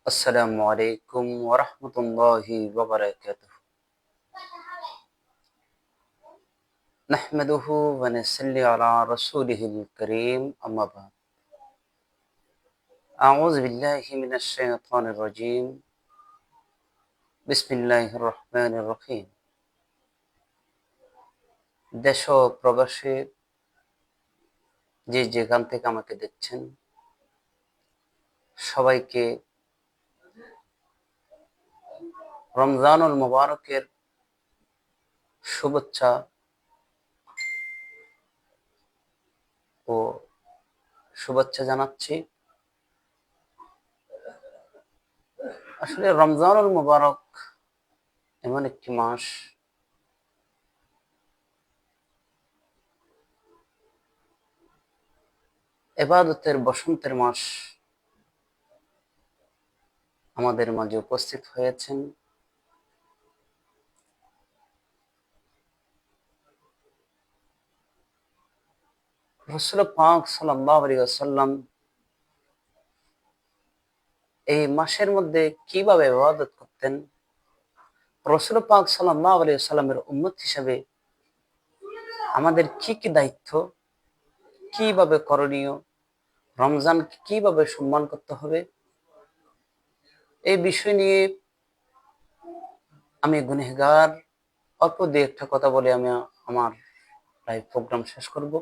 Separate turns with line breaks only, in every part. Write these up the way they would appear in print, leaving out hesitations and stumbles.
আসসালামু আলাইকুম ওয়া রাহমাতুল্লাহি ওয়া বারাকাতুহু। নাহমাদুহু ওয়া নুসাল্লি আলা রাসূলিহিল কারীম, আম্মা বা'দ। আউযু বিল্লাহি মিনাশ শাইতানির রাজীম। বিসমিল্লাহির রহমানির রহিম। দেশ ও প্রবাসে যে যেখান থেকে আমাকে দেখছেন সবাইকে রমজানুল মুবারকের শুভেচ্ছা ও শুভেচ্ছা জানাচ্ছি। আসলে রমজানুল মুবারক এমন একটি মাস, ইবাদতের বসন্তের মাস আমাদের মাঝে উপস্থিত হয়েছেন। রাসূল পাক সাল্লাল্লাহু আলাইহি ওয়াসাল্লাম এই মাসের মধ্যে কিভাবে ইবাদত করতেন, রাসূল পাক সাল্লাল্লাহু আলাইহি ওয়াসাল্লামের উম্মত হিসেবে আমাদের কি কি দায়িত্ব, কিভাবে করণীয়, রমজানকে কিভাবে সম্মান করতে হবে, এই বিষয় নিয়ে আমি গুনহগার অল্প দিয়ে একটা কথা বলে আমি আমার লাইভ প্রোগ্রাম শেষ করব।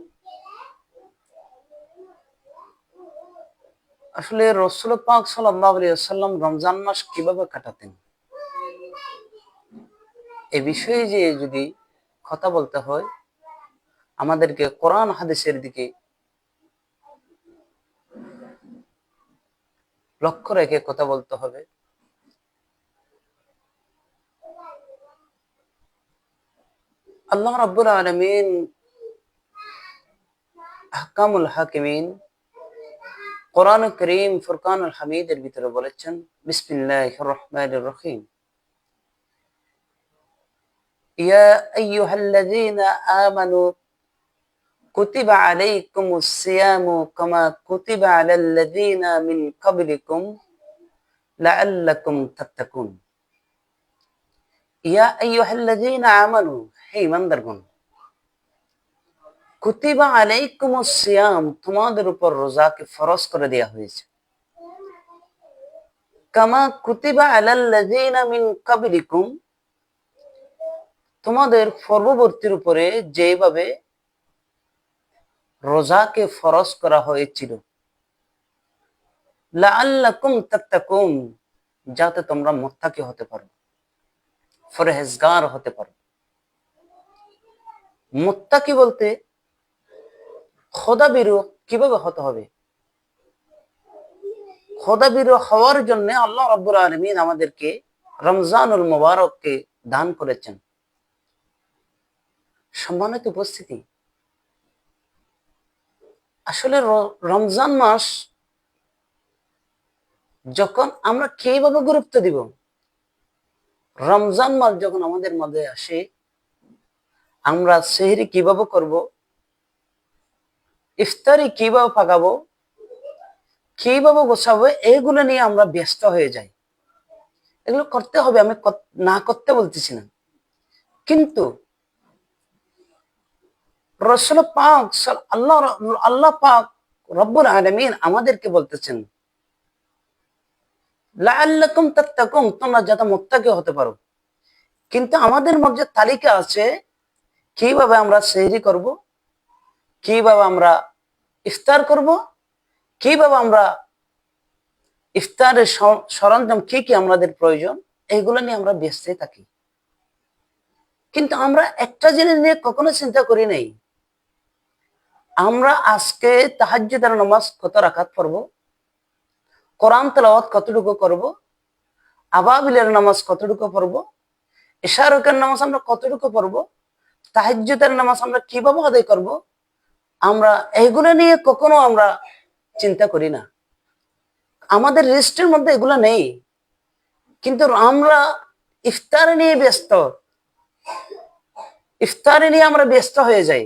আসলে রাসূল পাক সাল্লাল্লাহু আলাইহি ওয়াসাল্লাম রমজান মাস কিভাবে কাটাতেন, এই বিষয়ে যে যদি কথা বলতে হয় আমাদেরকে কোরআন হাদিসের দিকে লক্ষ্য রেখে কথা বলতে হবে। আল্লাহ রাব্বুল আলামিন আহকামুল হাকিমিন কোরআন কারীম ফুরকানুল হামিদের ভিতরে বলেছেন, বিসমিল্লাহির রহমানির রহিম, ইয়া আইয়ুহাল্লাযীনা আমানু কুতিবা আলাইকুমুস সিয়ামু কামা কুতিবা আলাল্লাযীনা মিন ক্বাবলিকুম লাআল্লাকুম তাত্তাকুন। ইয়া আইয়ুহাল্লাযীনা আমানু, হে ঈমানদারগণ, কুতিবা আলাইকুমুস সিয়াম, তোমাদের উপর রোজাকে ফরজ করে দেয়া হয়েছে, কামা কুতিবা আলাল্লাযীনা মিন ক্বাবলিকুম, তোমাদের পূর্ববর্তীর উপরে যেভাবে রোজাকে ফরজ করা হয়েছিল, লাআল্লাকুম তাত্তাকুন, যাতে তোমরা মুত্তাকি হতে পারো, পরহেজগার হতে পারো। মুত্তাকি বলতে খোদাভীরু কিভাবে হতে হবে? খোদাভীরু হওয়ার জন্য আল্লাহ রাব্বুল আলামিন আমাদেরকে রমজানুল মুবারককে দান করেছেন। সম্মানিত উপস্থিতি, আসলে রমজান মাস যখন আমরা কিভাবে গুরুত্ব দিব, রমজান মাস যখন আমাদের মাঝে আসে আমরা সেহরি কিভাবে করব, ইফতারি কিভাবে পাকাবো, কিভাবে গোছাবো, এইগুলো নিয়ে আমরা ব্যস্ত হয়ে যাই। এগুলো করতে হবে, আমি না করতে বলতেছি না, কিন্তু রাসূল পাক আল্লাহ পাক রব্বুল আলামিন আমাদেরকে বলতেছেন, লাআল্লাকুম তাত্তাকুন, তোমরা যাতে মুত্তাকি হতে পারো। কিন্তু আমাদের মধ্যে তালিকা আছে কিভাবে আমরা সেহরি করব, কিভাবে আমরা ইফতার করব, কিভাবে আমরা ইফতারের সরঞ্জাম কি কি আমাদের প্রয়োজন, এইগুলো নিয়ে আমরা ব্যস্ত থাকি। কিন্তু আমরা একটা জিনিস নিয়ে কখনো চিন্তা করি নাই, আমরা আজকে তাহাজ্জুদের নামাজ কত রাকাত পড়ব, কোরআন তেলাওয়াত কতটুকু করব, আবাবিলের নামাজ কতটুকু পড়ব, ইশারকের নামাজ আমরা কতটুকু পড়ব, তাহাজ্জুদের নামাজ আমরা কিভাবে আদায় করব, আমরা এইগুলো নিয়ে কখনো আমরা চিন্তা করি না। আমাদের লিস্টের মধ্যে এগুলো নেই, কিন্তু আমরা ইফতার নিয়ে ব্যস্ত, ইফতারি নিয়ে আমরা ব্যস্ত হয়ে যাই।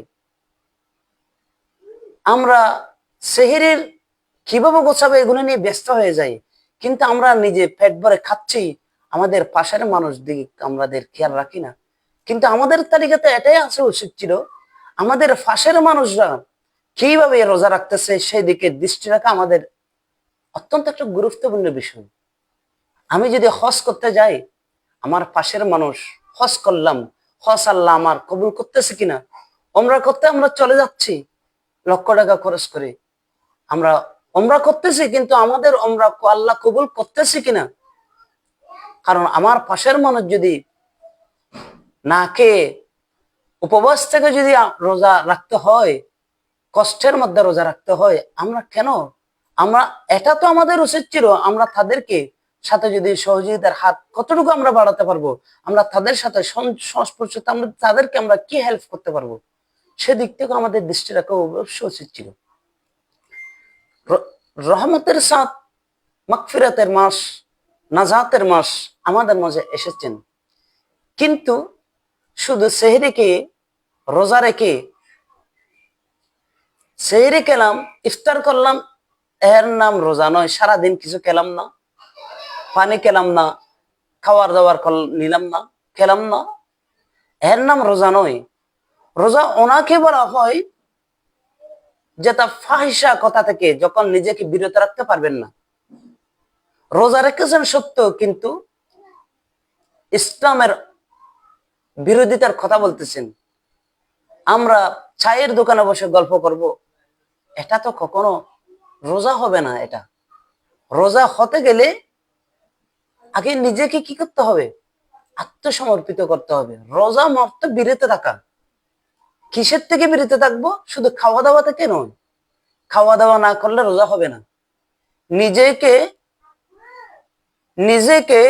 আমরা সেহরির কিভাবে গোছাবো এগুলো নিয়ে ব্যস্ত হয়ে যাই, কিন্তু আমরা নিজে পেট ভরে খাচ্ছি, আমাদের পাশের মানুষ দিকে আমাদের খেয়াল রাখি না। কিন্তু আমাদের তালিকাতে এটাই আসা উচিত ছিল, আমাদের পাশের মানুষরা কিভাবে রোজা রাখতেছে সেই দিকে দৃষ্টি রাখা আমাদের অত্যন্ত একটা গুরুত্বপূর্ণ বিষয়। আমি যদি হজ করতে যাই, আমার পাশের মানুষ হজ করলাম, হজ আল্লাহ আমার কবুল করতেছে কিনা, ওমরা করতে আমরা চলে যাচ্ছি লক্ষ টাকা খরচ করে, আমরা ওমরা করতেছি, কিন্তু আমাদের ওমরা আল্লাহ কবুল করতেছে কিনা। কারণ আমার পাশের মানুষ যদি না খেয়ে উপবাস থেকে যদি রোজা রাখতে হয়, কষ্টের মধ্যে রোজা রাখতে হয়, আমরা কেন, আমরা এটা তো আমাদের উচিত ছিল আমরা তাদেরকে সাথে যদি সহযোগিতার হাত কতটুকু আমরা বাড়াতে পারবো, আমরা তাদের সাথে সংস্পর্শ, আমরা তাদেরকে আমরা কি হেল্প করতে পারবো, সেদিক থেকে আমাদের দৃষ্টি রাখা অবশ্যই উচিত ছিল। রহমতের সাথ, মাগফিরাতের মাস, নাজাতের মাস আমাদের মাঝে এসেছেন, কিন্তু শুধু সেহরিকে রোজা রেখে সেহরি খেলাম, ইফতার করলাম, এর নাম রোজা নয়। সারাদিন কিছু খেলাম না, পানি খেলাম না, খাওয়ার দাওয়ার নিলাম না, খেলাম না, এর নাম রোজা নয়। রোজা ওনাকে বলা হয় যেটা ফাহিশা কথা থেকে যখন নিজেকে বিরত রাখতে পারবেন না। রোজা রেখেছেন সত্য, কিন্তু ইসলামের বিরোধিতার কথা বলতেছেন। আমরা চায়ের দোকানে বসে গল্প করব, এটা তো কখনো রোজা হবে না। এটা রোজা হতে গেলে আগে নিজেকে কি করতে হবে, আত্মসমর্পিত করতে হবে। রোজা মাত্র বিরত থাকা, কিসের থেকে বিরত থাকবো, শুধু খাওয়া দাওয়া থেকে নয়। খাওয়া দাওয়া না করলে রোজা হবে না। নিজেকে নিজেকে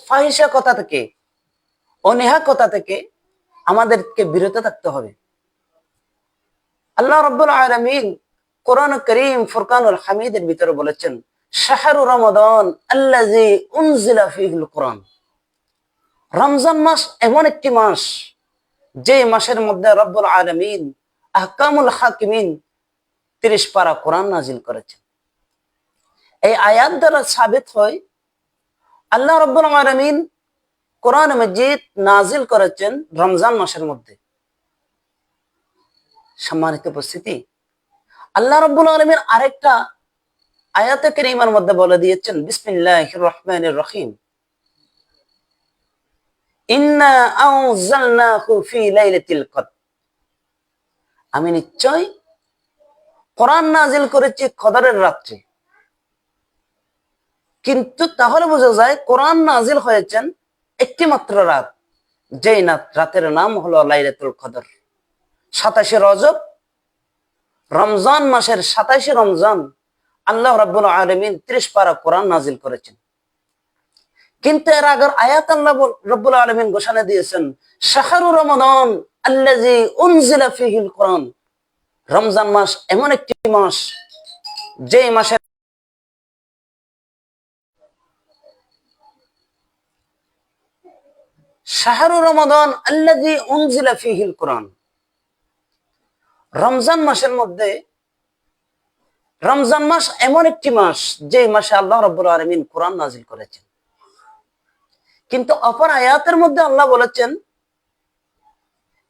ফাহিশা কথা থেকে, অনীহা কথা থেকে আমাদেরকে বিরত থাকতে হবে। আল্লাহ রাব্বুল আলামিন কোরআন কারীম ফুরকানুল হামিদের ভিতরে বলেছেন, শাহরু রমাদান আল্লাযী উনজিলা ফীহিল কুরআন। রমজান মাস এমন একটি মাস, যে মাসের মধ্যে রব্বুল আলামিন আহকামুল হাকিমিন 30 পারা কোরআন নাজিল করেছেন। এই আয়াত দ্বারা সাবিত হয় আল্লাহ রাব্বুল আলামিন কোরআন মাজিদ নাজিল করেছেন রমজান মাসের মধ্যে। সম্মানিত উপস্থিতি, আল্লাহ রাব্বুল আলামিন আরেকটা আয়াতে কারীমার মধ্যে বলে দিয়েছেন, বিসমিল্লাহির রহমানির রহিম, ইন্না আনজালনাহু ফি লাইলাতিল কদর। আমি নিশ্চয় কোরআন নাজিল করেছি কদরের রাত্রে। কিন্তু তাহলে বোঝা যায় কোরআন নাজিল হয়েছেন একটি মাত্র রাত, যেই রাতের নাম হলো লাইলাতুল কদর। 27 রজব, রমজান মাসের 27 রমজান আল্লাহ রাব্বুল আলামিন 30 পারা কোরআন নাজিল করেছেন। কিন্তু এর আগের আয়াত আল্লাহ রাব্বুল আলামিন ঘোষণা দিয়েছেন, শাহরু রমাদান আল্লাযী উনজিলা ফীহিল কুরআন। রমজান মাস এমন একটি মাস, যে মাসে শাহরু রমাদান আল্লাযী উনজিলা ফীহিল কুরআন। রমজান মাসের মধ্যে, রমজান মাস এমন একটি মাস, যে মাসে আল্লাহ রাব্বুল আলামিন কোরআন নাজিল করেছেন। কিন্তু অপর আয়াতের মধ্যে আল্লাহ বলেছেন,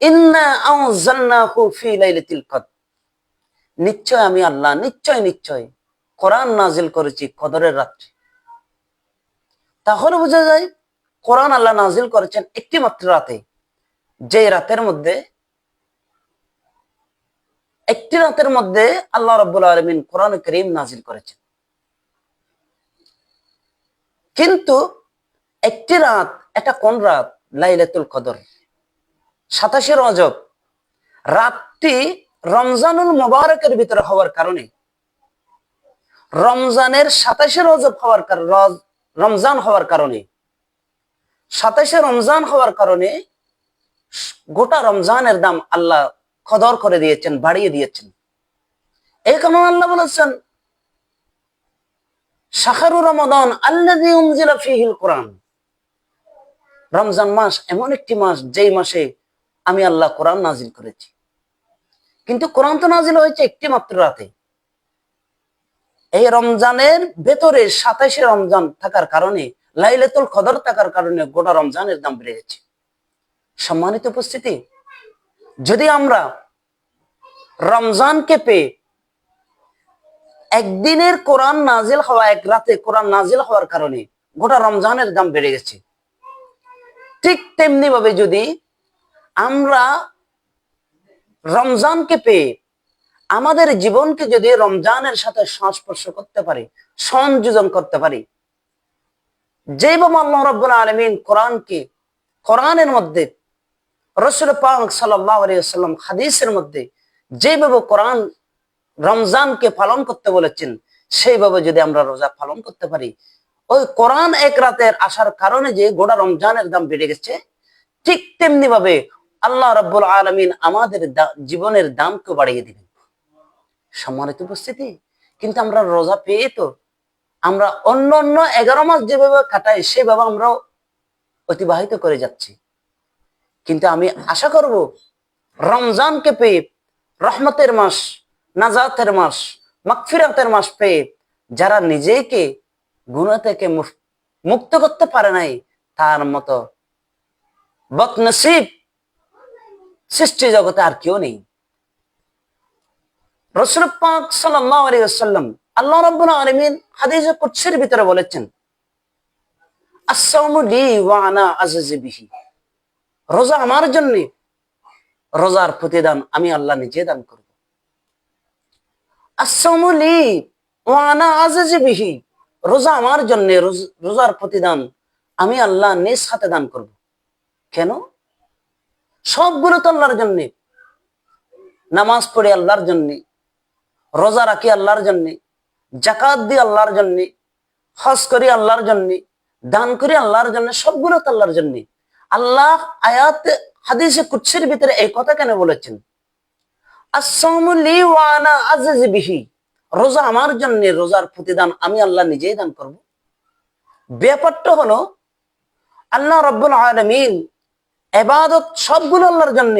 ইন্না আনজালনাহু ফি লাইলাতিল কদর। নিশ্চয় আমি আল্লাহ, নিশ্চয় নিশ্চয় কোরআন নাজিল করেছি কদরের রাত্রে। তাহলে বোঝা যায় কোরআন আল্লাহ নাজিল করেছেন একটি মাত্র রাতে, যে রাতের মধ্যে, একটি রাতের মধ্যে আল্লাহ রাব্বুল আলামিন কোরআন কারীম নাজিল করেছেন। কিন্তু একটি রাত, এটা কোন রাত? লাইলাতুল কদর, 27 রজব। রাতটি রমজানুল মুবারকের ভিতরে হওয়ার কারণে, রমজানের 27 রজব হওয়ার রমজান হওয়ার কারণে, 27 রমজান হওয়ার কারণে গোটা রমজানের দাম আল্লাহ কদর করে দিয়েছেন, বাড়িয়ে দিয়েছেন। এই কারণে আল্লাহ বলেছেন, শাহরু রমাদান আল্লাযী উনজিলা ফীহিল কুরআন। রমজান মাস এমন একটি মাস, যেই মাসে আমি আল্লাহ কোরআন নাজিল করেছি। কিন্তু কোরআন তো নাজিল হয়েছে একটি মাত্র রাতে। এই রমজানের ভেতরে 27শে রমজান থাকার কারণে, লাইলাতুল কদর থাকার কারণে গোটা রমজানের দাম বেড়ে গেছে। সম্মানিত উপস্থিতি, যদি আমরা রমজানকে পেয়ে একদিনের কোরআন নাজিল হওয়া, এক রাতে কোরআন নাজিল হওয়ার কারণে গোটা রমজানের দাম বেড়ে গেছে, ঠিক তেমনি ভাবে যদি আমরা রমজানকে পেয়ে আমাদের জীবনকে যদি রমজানের সাথে সংস্পর্শ করতে পারি, সংযোজন করতে পারি, যেভাবে আল্লাহ রাব্বুল আলামিন কোরআনের মধ্যে, রাসূল পাক সাল্লাল্লাহু আলাইহি ওয়াসাল্লাম হাদিসের মধ্যে যেভাবে কোরআন রমজানকে পালন করতে বলেছেন, সেইভাবে যদি আমরা রোজা পালন করতে পারি, ওই কোরআন এক রাতের আসার কারণে যে গোটা রমজানের দাম বেড়ে গেছে, ঠিক তেমনি ভাবে আল্লাহ রাব্বুল আলামিন আমাদের জীবনের দামকে বাড়িয়ে দিবেন। সম্মানিত উপস্থিতি, কিন্তু আমরা রোজা পেয়ে তো আমরা অন্য 11 মাস যেভাবে কাটাই সেভাবে আমরা অতিবাহিত করে যাচ্ছি। কিন্তু আমি আশা করব রমজানকে পেয়ে, রহমতের মাস, নাজাতের মাস, মাগফিরাতের মাস পেয়ে যারা নিজেকে গুনাহ থেকে মুক্ত করতে পারে নাই, তার মতো বদনসিব সৃষ্টি জগতে আর কেউ নেই। রাসূল পাক সাল্লাল্লাহু আলাইহি ওয়াসাল্লাম, আল্লাহ রাব্বুল আলামিন হাদিসে কুদসির ভিতরে বলেছেন, আস-সাওমু লি ওয়া আনা আজজি বিহি, রোজা আমার জন্য, রোজার প্রতিদান আমি আল্লাহ নিজে দান করব। আস-সাওমু লি ওয়া আনা আজজি বিহি, রোজা আমার জন্য, রোজার প্রতিদান আমি আল্লাহ নিজ হাতে দান করব। কেন? সবগুলো তো আল্লাহর জন্য। নামাজ পড়ে আল্লাহর জন্য, রোজা রাখি আল্লাহর জন্য, যাকাত দিই আল্লাহর জন্য, হজ করি আল্লাহর জন্য, দান করি আল্লাহর জন্য, সবগুলো তো আল্লাহর জন্য। আল্লাহ আয়াত হাদিসে কুদসির ভিতরে এই কথা কেন বলেছেন? আস-সাওমু লি ওয়া আনা আজজি বিহি, রোজা আমার জন্য, রোজার প্রতিদান আমি আল্লাহ নিজেই দান করব। ব্যাপারটা হলো আল্লাহ রাব্বুল আলামিন ইবাদত সবগুলো আল্লাহর জন্য।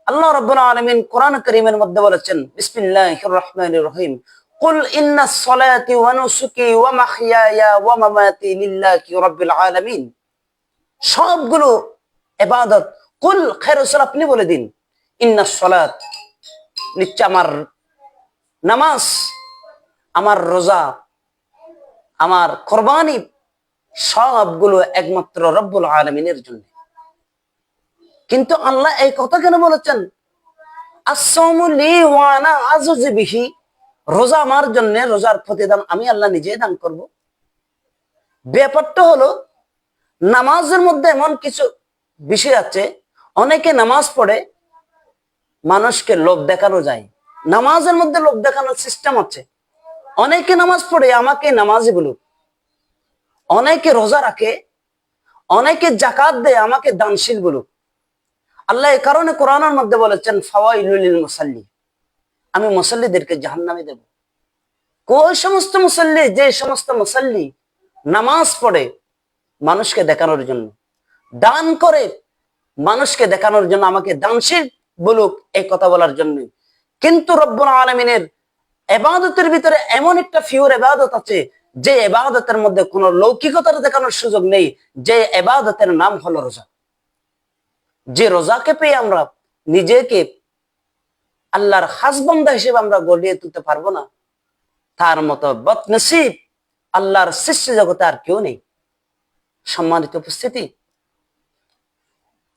আল্লাহ রাব্বুল আলামিন কোরআন কারীমের মধ্যে বলেছেন, বিসমিল্লাহির রহমানির রহিম, কুল ইন্নাস সালাতি ওয়া নুসুকি ওয়া মাহইয়ায়া ওয়া মামাতি লিল্লাহি রাব্বিল আলামিন, সবগুলো ইবাদত। কুল, হে রাসূল আপনি বলে দিন, ইন্নাস সালাত, নিশ্চয় আমার নামাজ, আমার রোজা, আমার কুরবানি, সবগুলো একমাত্র রব্বুল আলামিনের জন্য। কিন্তু আল্লাহ এই কথা কেন বলেছেন? আস-সাওমু লি ওয়া আনা আজজি বিহি, রোজা আমার জন্য, রোজার প্রতিদান আমি আল্লাহ নিজেই দান করব। ব্যাপারটা হলো নামাজের মধ্যে এমন কিছু বিষয় আছে, অনেকে নামাজ পড়ে মানুষকে লোভ দেখানো যায়, নামাজের মধ্যে লোভ দেখানোর সিস্টেম আছে। অনেকে নামাজ পড়ে আমাকে নামাজি বলুক, অনেকে রোজা রাখে, অনেকে যাকাত দেয় আমাকে দানশীল বলুক। আল্লাহ এই কারণে কোরআনের মধ্যে বলেছেন, ফাওয়াইলুল লিল মুসাল্লি, আমি মুসাল্লিদেরকে জাহান্নামে দেব। কোন সমস্ত মুসাল্লি? যে সমস্ত মুসাল্লি নামাজ পড়ে মানুষকে দেখানোর জন্য, দান করে মানুষকে দেখানোর জন্য, আমাকে দানশীল বলুক এই কথা বলার জন্য। কিন্তু রব্বুল আলামিনের ইবাদতের ভিতরে এমন একটা পিওর ইবাদত আছে, যে ইবাদতের মধ্যে কোনো লৌকিকতার দেখানোর সুযোগ নেই, যে ইবাদতের নাম হলো রোজা। যে রোজাকে পেয়ে আমরা নিজেকে আল্লাহর খাস বান্দা হিসেবে আমরা গড়িয়ে তুলতে পারবো না, তার মতো বদনসিব আল্লাহর সৃষ্টি জগতে আর কেউ নেই। সম্মানিত উপস্থিতি,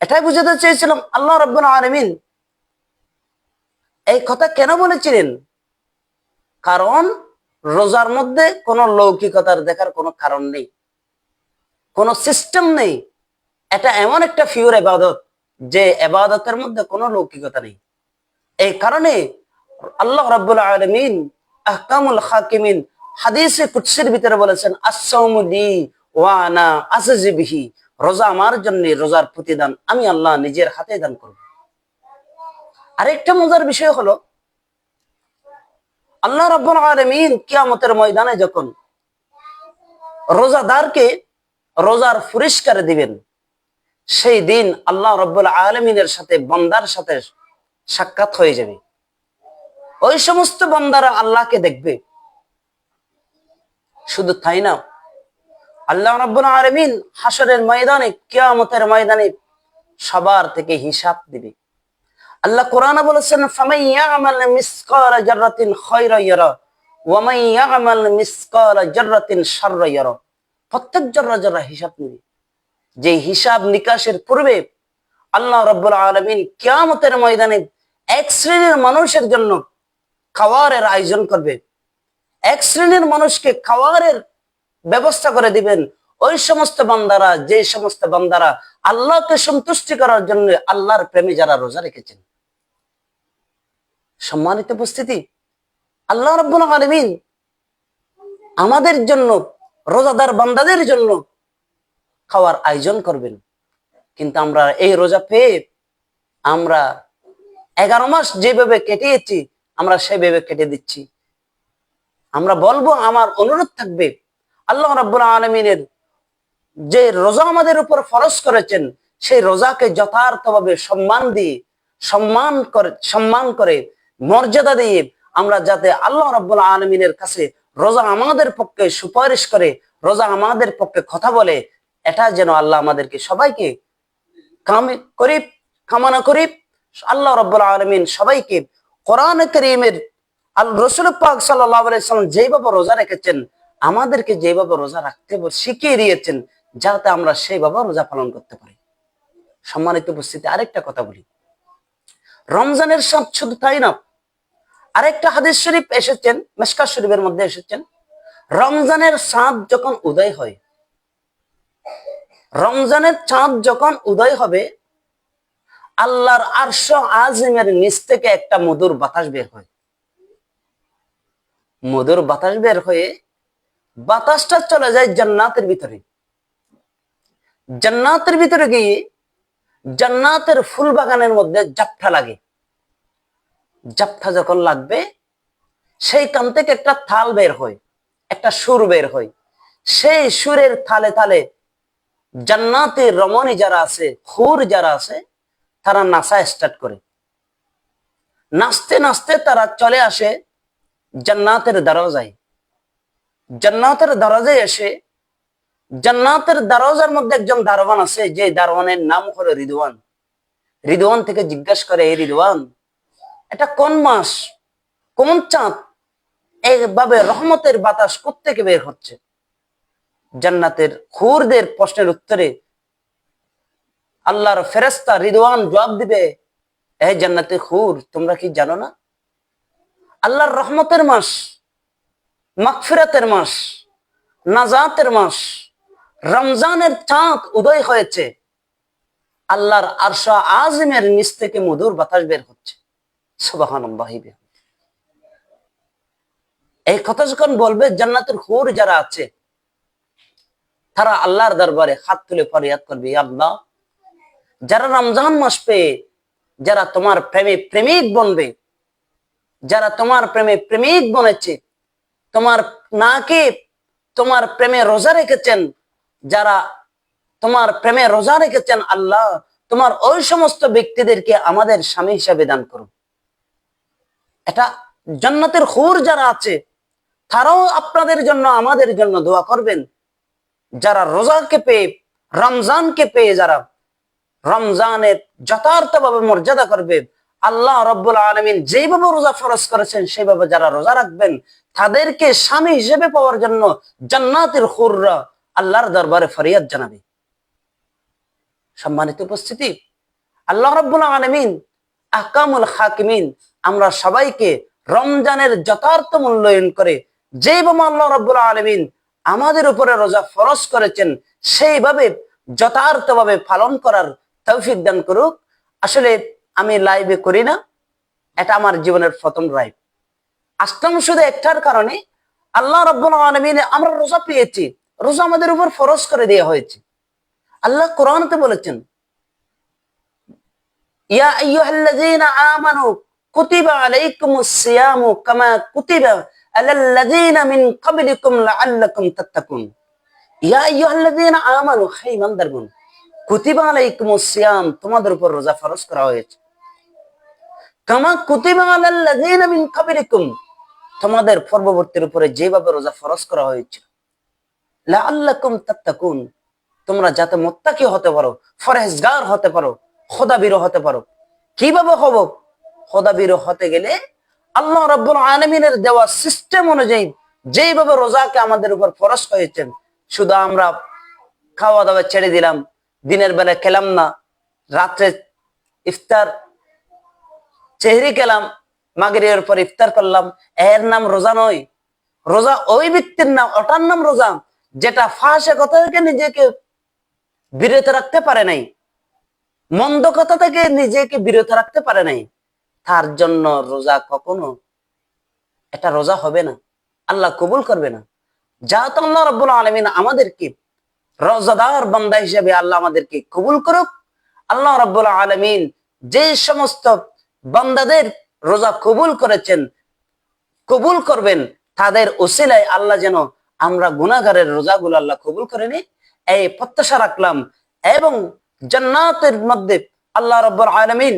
এটাই বুঝাতে চেয়েছিলাম আল্লাহ রাব্বুল আলামিন এই কথা কেন বলেছিলেন। কারণ রোজার মধ্যে কোনো লৌকিকতার দেখার কোনো কারণ নেই, কোনো সিস্টেম নেই। এটা এমন একটা পিওর ইবাদত, যে ইবাদতের মধ্যে কোনো লৌকিকতা নেই। এই কারণে আল্লাহ রাব্বুল আলামিন আহকামুল হাকিমিন হাদিসে কুদসির ভিতরে বলেছেন, আস-সাওমু লি ওয়া আনা আজজি বিহি, রোজা আমার জন্য, রোজার প্রতিদান আমি আল্লাহ নিজের হাতে দান করব। আরেকটা মজার বিষয় হলো, আল্লাহ রাব্বুল আলামিন কিয়ামতের ময়দানে যখন রোজাদারকে রোজার পুরস্কার দিবেন, সেই দিন আল্লাহ রাব্বুল আলামিনের সাথে বান্দার সাথে সাক্ষাৎ হয়ে যাবে। ওই সমস্ত বান্দারা আল্লাহকে দেখবে, শুধু তাই না, আল্লাহ রাব্বুল আলামিন হাসরের ময়দানে, কিয়ামতের ময়দানে সবার থেকে হিসাব দিবে। আল্লাহ কোরআনে বলেছেন, ফামান ইয়ামাল মিসকালা জাররাতিন খায়রা ইয়ারা ওয়া মান ইয়ামাল মিসকালা জাররাতিন শাররা ইয়ারা। প্রত্যেক জররা জররা হিসাব নিবে। যে হিসাব নিকাশের পূর্বে আল্লাহ রাব্বুল আলামিন কিয়ামতের ময়দানে এক শ্রেণীর মানুষের জন্য খাওয়ারের আয়োজন করবে। এক শ্রেণীর মানুষকে খাওয়ারের ব্যবস্থা করে দিবেন। ওই সমস্ত বান্দারা, যে সমস্ত বান্দারা আল্লাহকে সন্তুষ্টি করার জন্য আল্লাহর প্রেমে যারা রোজা রেখেছেন। সম্মানিত উপস্থিতি, আল্লাহ রাব্বুল আলামিন আমাদের জন্য, রোজাদার বান্দাদের জন্য খাওয়ার আয়োজন করবেন। কিন্তু আমরা এই রোজা পেয়ে আমরা 11 মাস যেভাবে কেটেছি আমরা সেভাবে কেটে দিচ্ছি। আমরা বলবো, আমার অনুরোধ থাকবে, আল্লাহ রাব্বুল আলামিনের যে রোজা আমাদের উপর ফরজ করেছেন সেই রোজাকে যথার্থভাবে সম্মান করে মর্যাদা দিয়ে আমরা যাতে আল্লাহ রাব্বুল আলামিনের কাছে রোজা আমাদের পক্ষে সুপারিশ করে, রোজা আমাদের পক্ষে কথা বলে, এটা যেন আল্লাহ আমাদেরকে সবাইকে কামনা করি। আল্লাহ রাব্বুল আলামিন সবাইকে কোরআন কারীমের রাসূল পাক সাল্লাল্লাহু আলাইহি সাল্লাম যেভাবে রোজা রেখেছেন, আমাদেরকে যেভাবে রোজা রাখতে শিখিয়ে দিয়েছেন, যাতে আমরা সেইভাবে রোজা পালন করতে পারি। সম্মানিত উপস্থিতি, আরেকটা কথা বলি, রমজানের সাথে শুধু তাই না, আরেকটা হাদিস শরীফ এসেছেন, মিশকাত শরীফের মধ্যে এসেছেন, রমজানের চাঁদ যখন উদয় হয়, রমজানের চাঁদ যখন উদয় হবে, আল্লাহর আরশ আজিমের নিচ থেকে একটা মধুর বাতাস বের হয়। মধুর বাতাস বের হয়ে বাতাসটা চলে যায় জান্নাতের ভিতরে। জান্নাতের ভিতরে গিয়ে জান্নাতের ফুল বাগানের মধ্যে জাপটা লাগে। জাপটা যখন লাগবে, সেইখান থেকে একটা তাল বের হয়, একটা সুর বের হয়। সেই সুরের তালে তালে জান্নাতের রমণী যারা আছে, হুর যারা আছে, তারা নাচা স্টার্ট করে। নাচতে নাচতে তারা চলে আসে জান্নাতের দরজায়। জান্নাতের দরজায় এসে, জান্নাতের দরজার মধ্যে একজন দারোয়ান আছে, যে দারোয়ানের নাম হলো রিদওয়ান। রিদওয়ান থেকে জিজ্ঞাসা করে, এই রিদওয়ান, এটা কোন মাস, কোন চাঁদ, এইভাবে রহমতের বাতাস কোত্থেকে বের হচ্ছে? জান্নাতের হুরদের প্রশ্নের উত্তরে আল্লাহর ফেরেশতা রিদওয়ান জবাব দিবে, এই জান্নাতের হুর, তোমরা কি জানো না আল্লাহর রহমতের মাস, মাগফিরাতের মাস, নাজাতের মাস, রমজানের চাঁদ উদয় হয়েছে, আল্লাহর আরশ আজিমের নিচ থেকে মধুর বাতাস বের হচ্ছে। সুবহানাল্লাহ। এই কথা যখন বলবে, জান্নাতের হুর যারা আছে তারা আল্লাহর দরবারে হাত তুলে ফরিয়াদ করবে, আল্লাহ, যারা রমজান মাস পেয়ে যারা তোমার প্রেমে প্রেমিক বনবে, যারা তোমার প্রেমে প্রেমিক বনেছে, তোমার নাকে তোমার প্রেমে রোজা রেখেছেন, যারা তোমার প্রেমে রোজা রেখেছেন, আল্লাহ, তোমার ওই সমস্ত ব্যক্তিদেরকে আমাদের স্বামী হিসাবে দান করো। এটা জান্নাতের হুর যারা আছে তারাও আপনাদের জন্য, আমাদের জন্য দোয়া করবেন। যারা রোজাকে পেয়ে, রমজানকে পেয়ে যারা রমজানের যথার্থভাবে মর্যাদা করবে, আল্লাহ রাব্বুল আলামিন যেভাবে রোজা ফরজ করেছেন সেইভাবে যারা রোজা রাখবেন, তাদেরকে স্বামী হিসেবে পাওয়ার জন্য জান্নাতের হুররা আল্লাহর দরবারে ফরিয়াদ জানাবে। সম্মানিত উপস্থিতি, আল্লাহ রাব্বুল আলামিন আহকামুল হাকিমিন আমরা সবাইকে রমজানের যথার্থ মূল্যায়ন করে যেভাবে আল্লাহ রাব্বুল আলামিন আমাদের উপরে রোজা ফরজ করেছেন সেইভাবে যথার্থভাবে পালন করার তৌফিক দান করুক। আসলে আমি লাইভে করি না, এটা আমার জীবনের প্রথম লাইভ। আসলাম শুধু একটার কারণে, আল্লাহ রাব্বুল আলামিন আমরা রোজা পেয়েছি, রোজা আমাদের উপর ফরজ করে দেওয়া হয়েছে। আল্লাহ কোরআনে বলেছেন, ইয়া আইয়ুহাল্লাযীনা আমানু কুতিবা আলাইকুমুস সিয়ামু কামা কুতিবা আলাল্লাযীনা মিন ক্বাবলিকুম লাআল্লাকুম তাত্তাকুন। ইয়া আইয়ুহাল্লাযীনা আমানু, হে ঈমানদারগণ, কুতিবা আলাইকুমুস সিয়াম, তোমাদের উপর রোজা ফরজ করা হয়েছে, কামা কুতিবা আলাল্লাযীনা মিন ক্বাবলিকুম, তোমাদের পূর্ববর্তীর উপরে যেভাবে রোজা ফরজ করা হয়েছিল, লাআল্লাকুম তাত্তাকুন, তোমরা যাতে মুত্তাকি হতে পারো, ফরহেজগার হতে পারো, খোদাবীর হতে পারো। কিভাবে হব? খোদাবীর হতে গেলে আল্লাহ রাব্বুল আলামিনের দেওয়া সিস্টেম অনুযায়ী যেইভাবে রোজাকে আমাদের উপর ফরজ করেছেন, শুধু আমরা খাওয়া দাওয়া ছেড়ে দিলাম, দিনের বেলা খেলাম না, রাত্রে ইফতার সেহরি খেলাম, মাগরিবের পর ইফতার করলাম, এর নাম রোজা নয়। রোজা ওই ব্যক্তির নাম, ওটার নাম রোজা যেটা ফাঁসে কথা থেকে নিজেকে বিরত রাখতে পারে নাই, মন্দ কথা থেকে নিজেকে বিরত রাখতে পারে নাই, তার জন্য রোজা কখনো এটা রোজা হবে না, আল্লাহ কবুল করবে না। যাতে আল্লাহ রাব্বুল আলামিন আমাদেরকে রোজাদার বান্দা হিসেবে আল্লাহ আমাদেরকে কবুল করুক। আল্লাহ রাব্বুল আলামিন যে সমস্ত বান্দাদের রোজা কবুল করেছেন, কবুল করবেন, তাদের ওসিলায় আল্লাহ যেন আমরা গুনাহগারের রোজাগুলো আল্লাহ কবুল করে নি, এই প্রত্যাশা রাখলাম। এবং জান্নাতের মধ্যে আল্লাহ রাব্বুল আলামিন